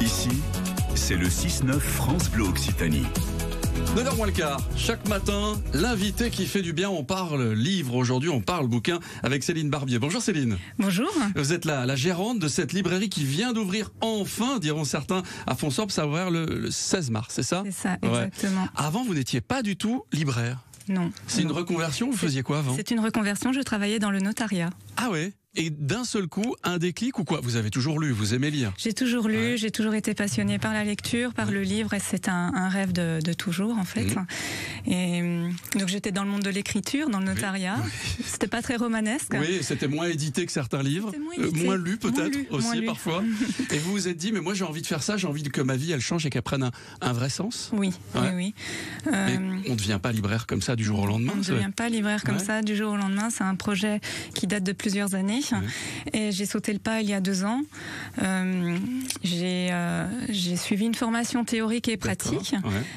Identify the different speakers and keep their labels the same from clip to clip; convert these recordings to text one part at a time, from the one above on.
Speaker 1: Ici, c'est le 6-9 France Bleu Occitanie.
Speaker 2: 9h moins le quart, chaque matin, l'invité qui fait du bien, on parle livre aujourd'hui, on parle bouquin avec Céline Barbier. Bonjour Céline.
Speaker 3: Bonjour.
Speaker 2: Vous êtes la gérante de cette librairie qui vient d'ouvrir enfin, diront certains, à Fonsorbe. Ça va ouvrir le 16 mars, c'est ça?
Speaker 3: C'est ça, exactement.
Speaker 2: Ouais. Avant, vous n'étiez pas du tout libraire.
Speaker 3: Non.
Speaker 2: C'est une reconversion, vous faisiez quoi avant?
Speaker 3: C'est une reconversion, je travaillais dans le notariat.
Speaker 2: Ah ouais? Et d'un seul coup, un déclic ou quoi? Vous avez toujours lu, vous aimez lire?
Speaker 3: J'ai toujours lu, j'ai toujours été passionnée par la lecture, par le livre, et c'est un rêve de toujours en fait. Et donc j'étais dans le monde de l'écriture, dans le notariat. Oui. C'était pas très romanesque.
Speaker 2: Oui, c'était moins édité que certains livres, moins lu peut-être aussi parfois. Et vous vous êtes dit, mais moi j'ai envie de faire ça, j'ai envie que ma vie elle change et qu'elle prenne un vrai sens.
Speaker 3: Oui, oui.
Speaker 2: Mais on ne devient pas libraire comme ça du jour au lendemain.
Speaker 3: On ne devient pas libraire comme ça du jour au lendemain. C'est un projet qui date de plusieurs années. Et j'ai sauté le pas il y a 2 ans. J'ai suivi une formation théorique et pratique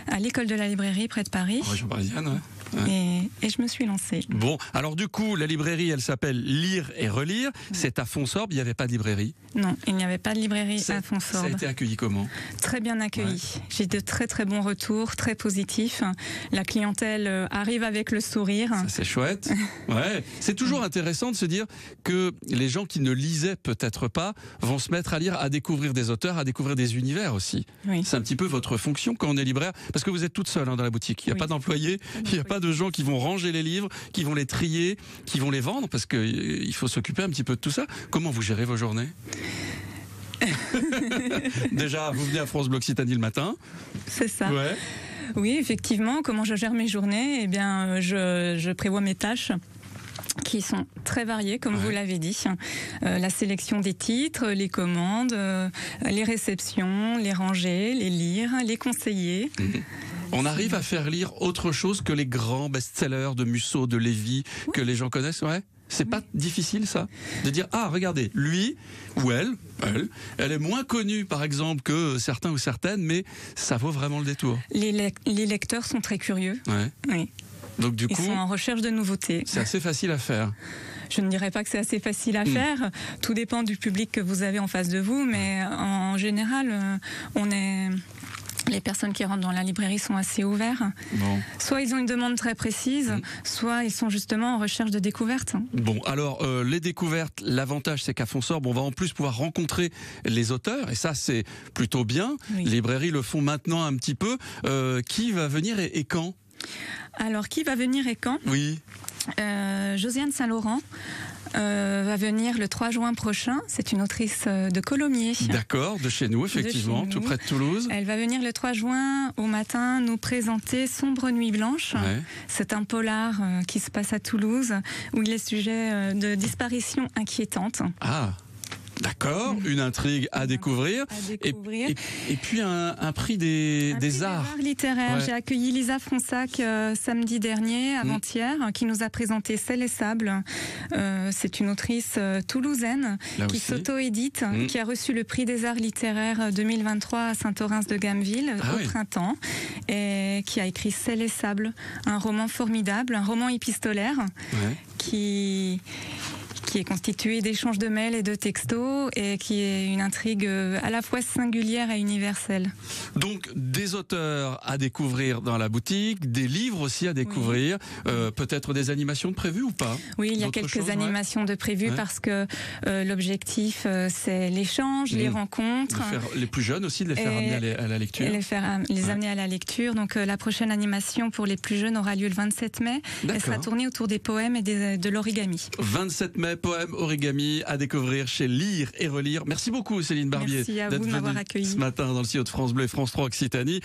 Speaker 3: à l'école de la librairie près de Paris.
Speaker 2: En région parisienne,
Speaker 3: Et je me suis lancée.
Speaker 2: Bon, alors du coup, la librairie, elle s'appelle Lire et Relire. C'est à Fonsorbe, il n'y avait pas de librairie?
Speaker 3: Non, il n'y avait pas de librairie à Fonsorbe.
Speaker 2: Ça a été accueilli comment?
Speaker 3: Très bien accueilli. J'ai de très très bons retours, très positifs. La clientèle arrive avec le sourire.
Speaker 2: Ça, c'est chouette. Ouais. C'est toujours intéressant de se dire que les gens qui ne lisaient peut-être pas vont se mettre à lire, à découvrir des auteurs, à découvrir des univers aussi. Oui. C'est un petit peu votre fonction quand on est libraire, parce que vous êtes toute seule dans la boutique. Il n'y a pas d'employés, il n'y a pas de gens qui vont ranger les livres, qui vont les trier, qui vont les vendre, parce qu'il faut s'occuper un petit peu de tout ça. Comment vous gérez vos journées? Déjà, vous venez à France Bleu Occitanie le matin. C'est ça. Ouais.
Speaker 3: Oui, effectivement. Comment je gère mes journées? Eh bien, je prévois mes tâches qui sont très variées, comme vous l'avez dit. La sélection des titres, les commandes, les réceptions, les ranger, les lire, les conseiller.
Speaker 2: On arrive à faire lire autre chose que les grands best-sellers de Musso, de Lévy, que les gens connaissent, C'est pas difficile ça? De dire, ah regardez, lui ou elle est moins connue par exemple que certains ou certaines, mais ça vaut vraiment le détour.
Speaker 3: Les lecteurs sont très curieux. Oui.
Speaker 2: Donc du coup,
Speaker 3: ils sont en recherche de nouveautés.
Speaker 2: C'est assez facile à faire.
Speaker 3: Je ne dirais pas que c'est assez facile à faire. Tout dépend du public que vous avez en face de vous, mais en général, les personnes qui rentrent dans la librairie sont assez ouverts. Bon. Soit ils ont une demande très précise, soit ils sont justement en recherche de découvertes.
Speaker 2: Bon, alors les découvertes, l'avantage c'est qu'à Fonsorbe, on va en plus pouvoir rencontrer les auteurs, et ça c'est plutôt bien. Oui. Les librairies le font maintenant un petit peu. Qui va venir et quand?
Speaker 3: Alors, qui va venir et quand?
Speaker 2: Oui.
Speaker 3: Josiane Saint-Laurent va venir le 3 juin prochain. C'est une autrice de Colomiers.
Speaker 2: D'accord, de chez nous, effectivement, tout près de Toulouse.
Speaker 3: Elle va venir le 3 juin au matin nous présenter Sombre Nuit Blanche. C'est un polar qui se passe à Toulouse, où il est sujet de disparition inquiétante.
Speaker 2: Ah, d'accord, une intrigue à découvrir. Et puis un prix des arts
Speaker 3: littéraires. J'ai accueilli Lisa Fronsac samedi dernier, avant-hier, qui nous a présenté Sel et Sable. C'est une autrice toulousaine qui s'auto-édite, qui a reçu le prix des arts littéraires 2023 à Saint-Orens-de-Gameville au printemps, et qui a écrit Sel et Sable, un roman formidable, un roman épistolaire qui est constitué d'échanges de mails et de textos, et qui est une intrigue à la fois singulière et universelle.
Speaker 2: Donc des auteurs à découvrir dans la boutique, des livres aussi à découvrir, peut-être des animations de prévues ou pas?
Speaker 3: Oui, il y a quelques animations de prévues parce que l'objectif c'est l'échange, les rencontres.
Speaker 2: Les plus jeunes aussi, de les faire amener à la lecture.
Speaker 3: Et les amener à la lecture. Donc la prochaine animation pour les plus jeunes aura lieu le 27 mai. Elle sera tournée autour des poèmes et de l'origami.
Speaker 2: 27 mai, poème origami à découvrir chez Lire et Relire. Merci beaucoup Céline Barbier
Speaker 3: d'être venue
Speaker 2: ce matin dans le studio de France Bleu et France 3 Occitanie.